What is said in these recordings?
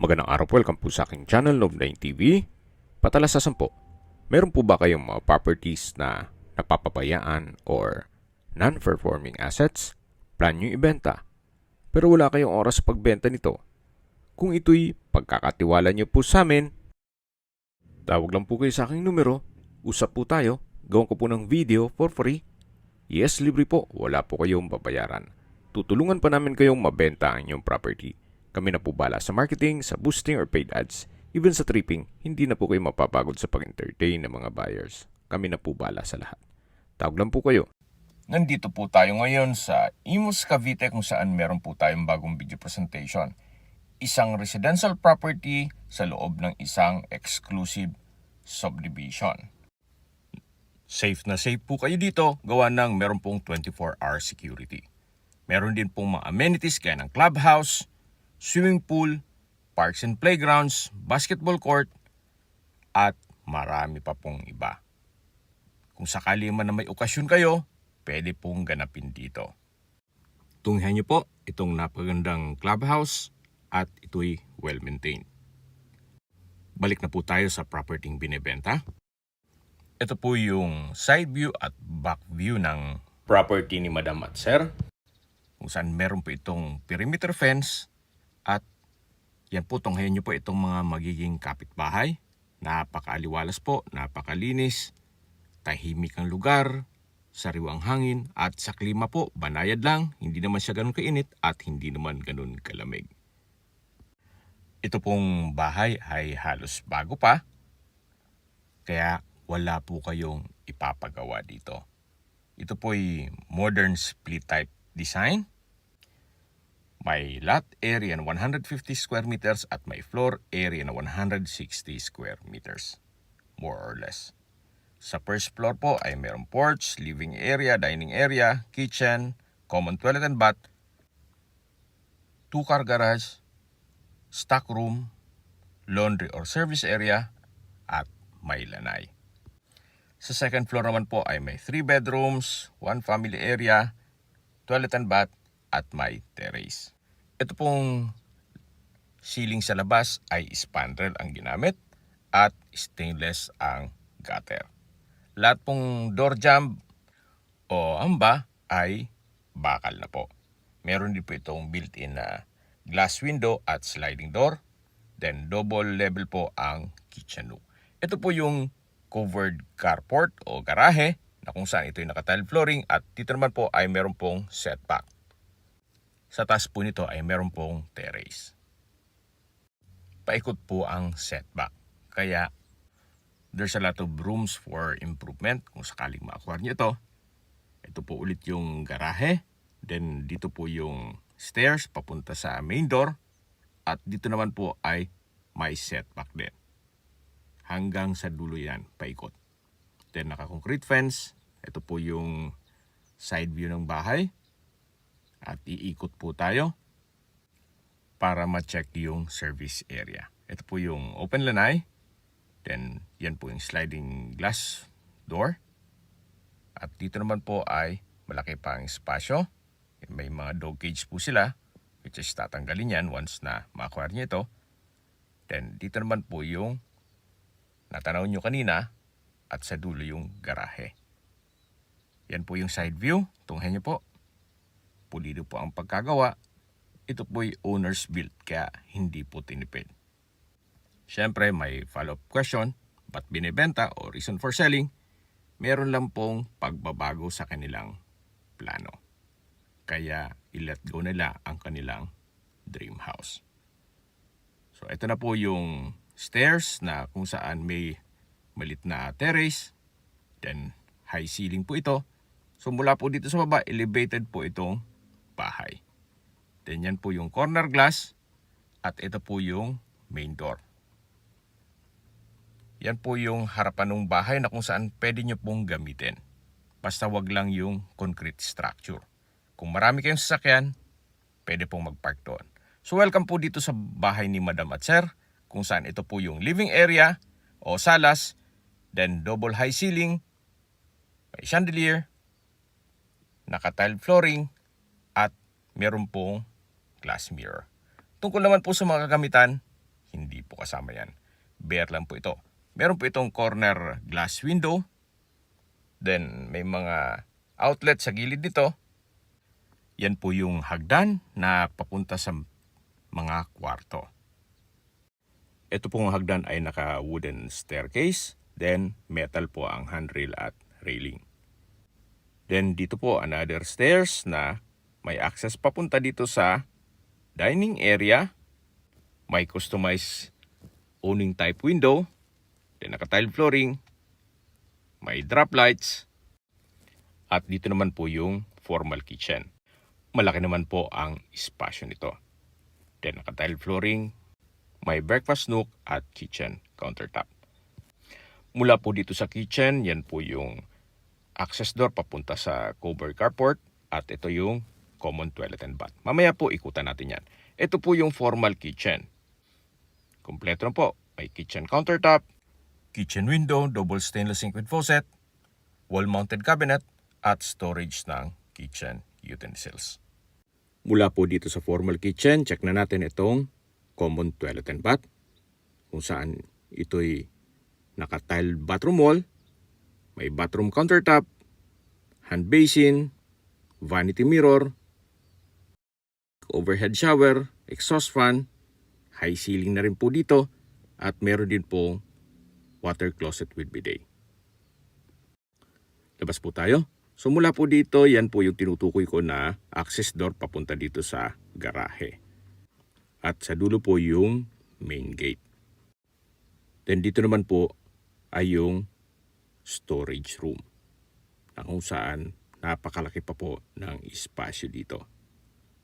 Magandang araw po, welcome po sa aking channel, Love9 TV. Patalasasan po, meron po ba kayong mga properties na napapabayaan or non-performing assets? Plan nyo ibenta, pero wala kayong oras sa pagbenta nito. Kung ito'y pagkakatiwala nyo po sa amin, tawag lang po kayo sa aking numero, usap po tayo, gawin ko po ng video for free. Yes, libre po, wala po kayong babayaran. Tutulungan pa namin kayong mabenta ang inyong property. Kami na po bala sa marketing, sa boosting or paid ads. Even sa tripping, hindi na po kayo mapapagod sa pag-entertain ng mga buyers. Kami na po bala sa lahat. Tawag lang po kayo. Nandito po tayo ngayon sa Imus, Cavite kung saan meron po tayong bagong video presentation. Isang residential property sa loob ng isang exclusive subdivision. Safe na safe po kayo dito, gawa ng meron pong 24-hour security. Meron din pong mga amenities gaya ng clubhouse, swimming pool, parks and playgrounds, basketball court, at marami pa pong iba. Kung sakali man na may okasyon kayo, pwede pong ganapin dito. Tunghayan niyo po itong napagandang clubhouse at ito'y well-maintained. Balik na po tayo sa property binebenta. Ito po yung side view at back view ng property ni Madam at Sir, kung saan meron po itong perimeter fence at yan po, tunghayan nyo po itong mga magiging kapitbahay. Napakaaliwalas po, napakalinis, tahimik ang lugar, sariwang hangin at sa klima po, banayad lang, hindi naman siya ganun kainit at hindi naman ganun kalamig. Ito pong bahay ay halos bago pa, kaya wala po kayong ipapagawa dito. Ito po'y modern split type design. May lot area na 150 square meters at may floor area na 160 square meters, more or less. Sa first floor po ay mayroong porch, living area, dining area, kitchen, common toilet and bath, 2-car garage, stock room, laundry or service area, at may lanay. Sa second floor naman po ay may 3 bedrooms, 1 family area, toilet and bath, at may terrace. Ito pong ceiling sa labas ay spandrel ang ginamit at stainless ang gutter. Lahat pong door jamb o amba ay bakal na po. Meron din po itong built-in na glass window at sliding door. Then double level po ang kitchen nook. Ito po yung covered carport o garahe na kung saan ito yung naka-tile flooring at dito naman po ay meron pong setback. Sa taas po nito ay meron pong terrace. Paikot po ang setback. Kaya there's a lot of rooms for improvement kung sakaling ma-acquire nyo ito. Ito po ulit yung garahe. Then dito po yung stairs papunta sa main door. At dito naman po ay may setback din. Hanggang sa dulo yan, paikot. Then naka-concrete fence. Ito po yung side view ng bahay. At iikot po tayo para ma-check yung service area. Ito po yung open lanai. Then yan po yung sliding glass door. At dito naman po ay malaki pa ang espasyo. May mga dog cage po sila, which is tatanggalin yan once na ma-acquire nyo ito. Then dito naman po yung natanaw nyo kanina at sa dulo yung garahe. Yan po yung side view. Tunghayan nyo po. Pulido po ang pagkagawa. Ito po'y owner's built kaya hindi po tinipid. Siyempre may follow-up question, ba't binibenta o reason for selling? Meron lang pong pagbabago sa kanilang plano. Kaya i-let go nila ang kanilang dream house. So ito na po yung stairs na kung saan may malit na terrace. Then high ceiling po ito. So mula po dito sa baba, elevated po itong bahay. Then yan po yung corner glass at ito po yung main door. Yan po yung harapan ng bahay na kung saan pwede nyo pong gamitin. Basta wag lang yung concrete structure. Kung marami kayong sasakyan, pwede pong mag-park doon. So welcome po dito sa bahay ni Madam at Sir, kung saan ito po yung living area o salas, then double high ceiling, may chandelier, naka-tile flooring, at meron pong glass mirror. Tungkol naman po sa mga kagamitan, hindi po kasama yan. Bare lang po ito. Meron po itong corner glass window. Then may mga outlet sa gilid nito. Yan po yung hagdan na papunta sa mga kwarto. Ito pong hagdan ay naka-wooden staircase. Then metal po ang handrail at railing. Then dito po another stairs na may access papunta dito sa dining area. May customized awning type window. Then naka-tile flooring. May drop lights. At dito naman po yung formal kitchen. Malaki naman po ang espasyo nito. Then naka-tile flooring. May breakfast nook at kitchen countertop. Mula po dito sa kitchen, yan po yung access door papunta sa covered carport. At ito yung common toilet and bath. Mamaya po ikutan natin yan. Ito po yung formal kitchen. Kompleto na po. May kitchen countertop, kitchen window, double stainless sink with faucet, wall-mounted cabinet, at storage ng kitchen utensils. Mula po dito sa formal kitchen, check na natin itong common toilet and bath, kung saan ito'y naka-tile bathroom wall, may bathroom countertop, hand basin, vanity mirror, overhead shower, exhaust fan, high ceiling na rin po dito, at meron din po water closet with bidet. Labas po tayo. So mula po dito, yan po yung tinutukoy ko na access door papunta dito sa garahe. At sa dulo po yung main gate. Then dito naman po ay yung storage room, na kung saan napakalaki pa po ng espasyo dito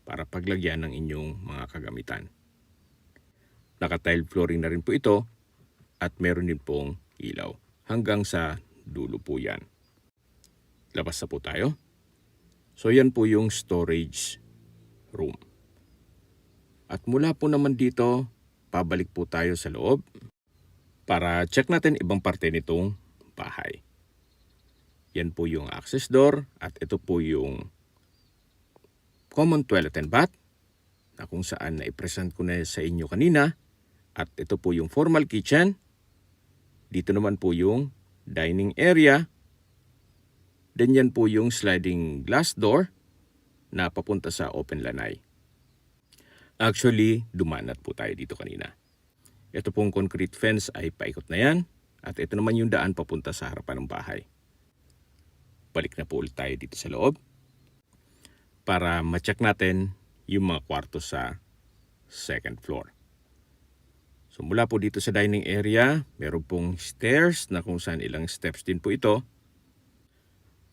para paglagyan ng inyong mga kagamitan. Naka-tile flooring na rin po ito at meron din pong ilaw. Hanggang sa dulo po yan. Labas na po tayo. So yan po yung storage room. At mula po naman dito, pabalik po tayo sa loob para check natin ibang parte nitong bahay. Yan po yung access door at ito po yung common toilet and bath na kung saan na-present ko na sa inyo kanina. At ito po yung formal kitchen. Dito naman po yung dining area. Then yan po yung sliding glass door na papunta sa open lanai. Actually, dumanat po tayo dito kanina. Ito pong concrete fence ay paikot na yan. At ito naman yung daan papunta sa harapan ng bahay. Balik na po ulit tayo dito sa loob para ma-check natin yung mga kwarto sa second floor. So mula po dito sa dining area, meron pong stairs na kung saan ilang steps din po ito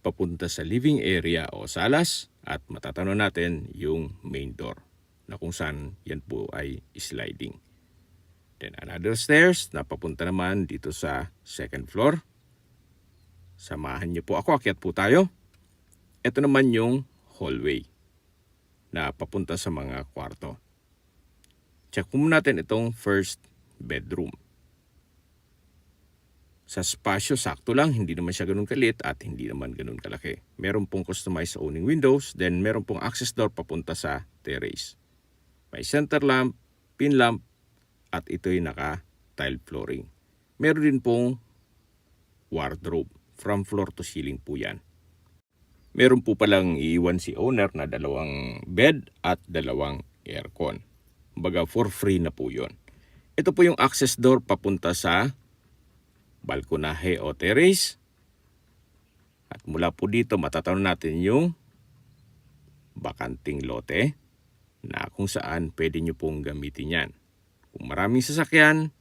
papunta sa living area o salas at matatanaw natin yung main door na kung saan yan po ay sliding. Then another stairs na papunta naman dito sa second floor. Samahan niyo po ako, akyat po tayo. Ito naman yung hallway na papunta sa mga kwarto. Check po natin itong first bedroom. Sa spasyo, sakto lang. Hindi naman siya ganun kalit at hindi naman ganun kalaki. Meron pong customized awning windows. Then meron pong access door papunta sa terrace. May center lamp, pin lamp, at ito'y naka-tile flooring. Meron din pong wardrobe. From floor to ceiling po yan. Meron po palang iiwan si owner na 2 bed at 2 aircon. Baga for free na po yon. Ito po yung access door papunta sa balkonahe o terrace. At mula po dito matatanaw natin yung bakanting lote na kung saan pwede nyo pong gamitin yan. Kung maraming sasakyan,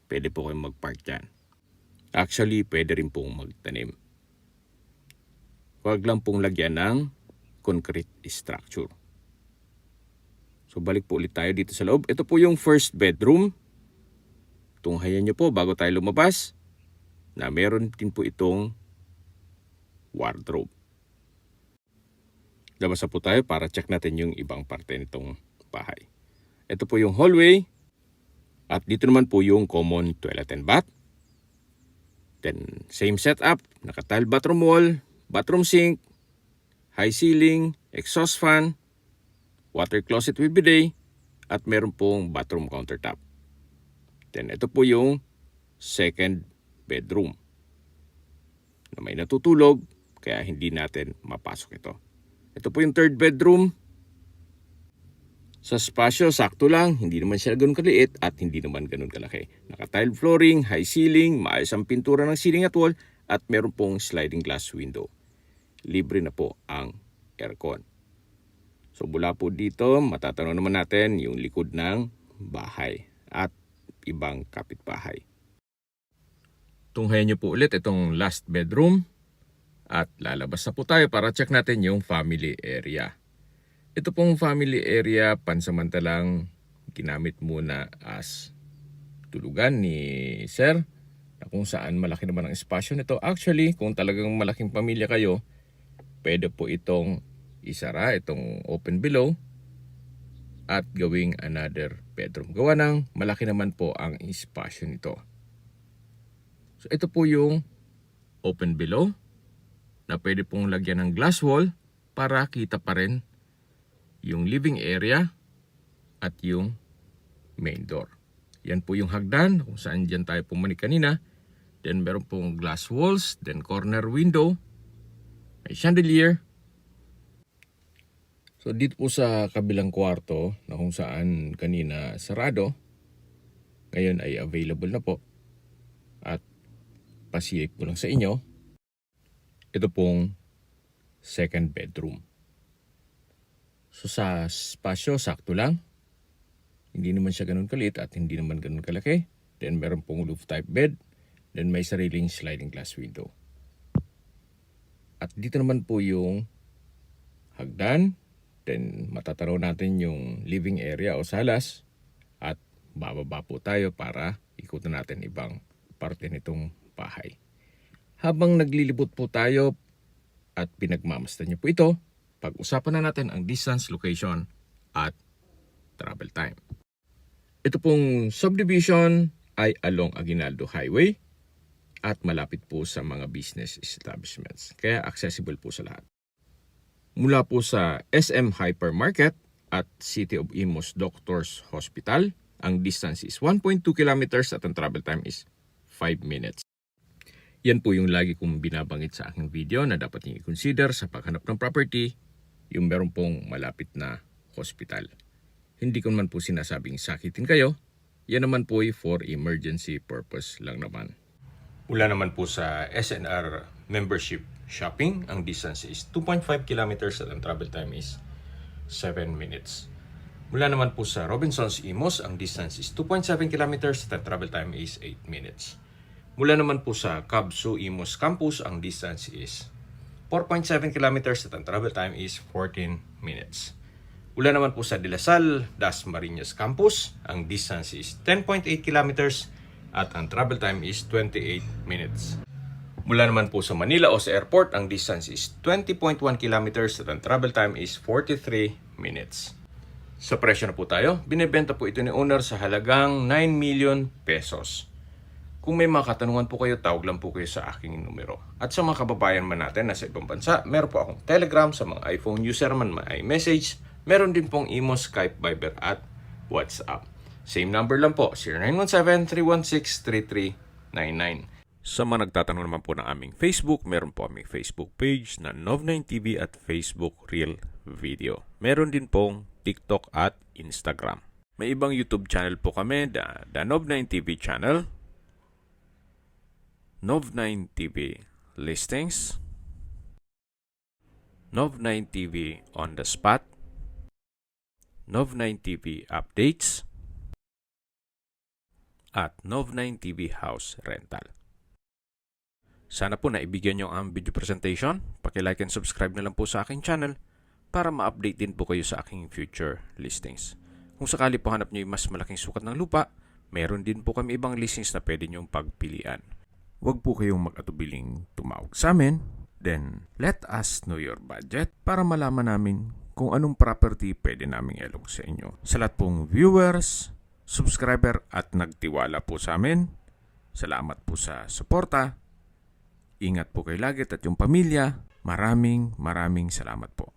pwede po kayong mag-park dyan. Actually, pwede rin pong magtanim. Huwag lang pong lagyan ng concrete structure. So balik po ulit tayo dito sa loob. Ito po yung first bedroom. Tunghayan nyo po bago tayo lumabas na meron din po itong wardrobe. Labas na po tayo para check natin yung ibang parte nitong bahay. Ito po yung hallway. At dito naman po yung common toilet and bath. Then same setup, naka-tile bathroom wall, bathroom sink, high ceiling, exhaust fan, water closet with bidet, at meron pong bathroom countertop. Then ito po yung second bedroom na may natutulog kaya hindi natin mapasok ito. Ito po yung third bedroom. Sa spasyo, sakto lang. Hindi naman siya ganun kaliit at hindi naman ganun kalaki. Naka-tile flooring, high ceiling, maayos ang pintura ng ceiling at wall at meron pong sliding glass window. Libre na po ang aircon. So mula po dito, matatanaw naman natin yung likod ng bahay at ibang kapitbahay. Tunghayan niyo po ulit itong last bedroom at lalabas na po tayo para check natin yung family area. Ito pong family area pansamantalang ginamit muna as tulugan ni Sir na kung saan malaki naman ang espasyo nito. Actually, kung talagang malaking pamilya kayo, pwede po itong isara, itong open below at gawing another bedroom. Gawa ng malaki naman po ang espasyo nito. So ito po yung open below na pwede pong lagyan ng glass wall para kita pa rin yung living area at yung main door. Yan po yung hagdan kung saan dyan tayo pumanik kanina. Then meron pong glass walls, then corner window, may chandelier. So dito po sa kabilang kwarto na kung saan kanina sarado, ngayon ay available na po. At pasiyip ko lang sa inyo, ito pong second bedroom. So sa spasyo, sakto lang. Hindi naman siya ganun kaliit at hindi naman ganun kalaki. Then meron pong roof type bed. Then may sariling sliding glass window. At dito naman po yung hagdan. Then matatanaw natin yung living area o salas. At bababa po tayo para ikutan natin ibang parte nitong bahay. Habang naglilibot po tayo at pinagmamasdan niyo po ito, pag-usapan na natin ang distance, location, at travel time. Ito pong subdivision ay along Aguinaldo Highway at malapit po sa mga business establishments. Kaya accessible po sa lahat. Mula po sa SM Hypermarket at City of Imus Doctors Hospital, ang distance is 1.2 kilometers at ang travel time is 5 minutes. Yan po yung lagi kong binabangit sa aking video na dapat niyo i-consider sa paghanap ng property, yung meron pong malapit na hospital. Hindi ko naman po sinasabing sakitin kayo, yan naman po ay for emergency purpose lang naman. Mula naman po sa SNR membership shopping, ang distance is 2.5 kilometers at ang travel time is 7 minutes. Mula naman po sa Robinsons Imos, ang distance is 2.7 kilometers at ang travel time is 8 minutes. Mula naman po sa Kabsu Imos Campus, ang distance is 4.7 kilometers at ang travel time is 14 minutes. Mula naman po sa De La Salle, Dasmariñas Campus, ang distance is 10.8 kilometers at ang travel time is 28 minutes. Mula naman po sa Manila o sa airport, ang distance is 20.1 kilometers at ang travel time is 43 minutes. Sa presyo na po tayo, binibenta po ito ni owner sa halagang 9 million pesos. Kung may mga katanungan po kayo, tawag lang po kayo sa aking numero. At sa mga kababayan man natin na sa ibang bansa, meron po akong Telegram. Sa mga iPhone user man may message. Meron din pong Imo, Skype, Viber at WhatsApp. Same number lang po, 0917-316-3399. Sa mga nagtatanong naman po ng aming Facebook, meron po aming Facebook page na Nov9TV at Facebook Real Video. Meron din pong TikTok at Instagram. May ibang YouTube channel po kami, the Nov9TV channel, Nov9TV Listings, Nov9TV On The Spot, Nov9TV Updates, at Nov9TV House Rental. Sana po naibigyan nyo ang video presentation. Paki-like and subscribe na lang po sa aking channel para ma-update din po kayo sa aking future listings. Kung sakali po hanap nyo yung mas malaking sukat ng lupa, meron din po kami ibang listings na pwede nyong pagpilian. Huwag po kayong mag-atubiling tumawag sa amin. Then, let us know your budget para malaman namin kung anong property pwede naming ilog sa inyo. Sa lahat pong viewers, subscriber at nagtiwala po sa amin, salamat po sa suporta. Ingat po kayo lagi at yung pamilya. Maraming salamat po.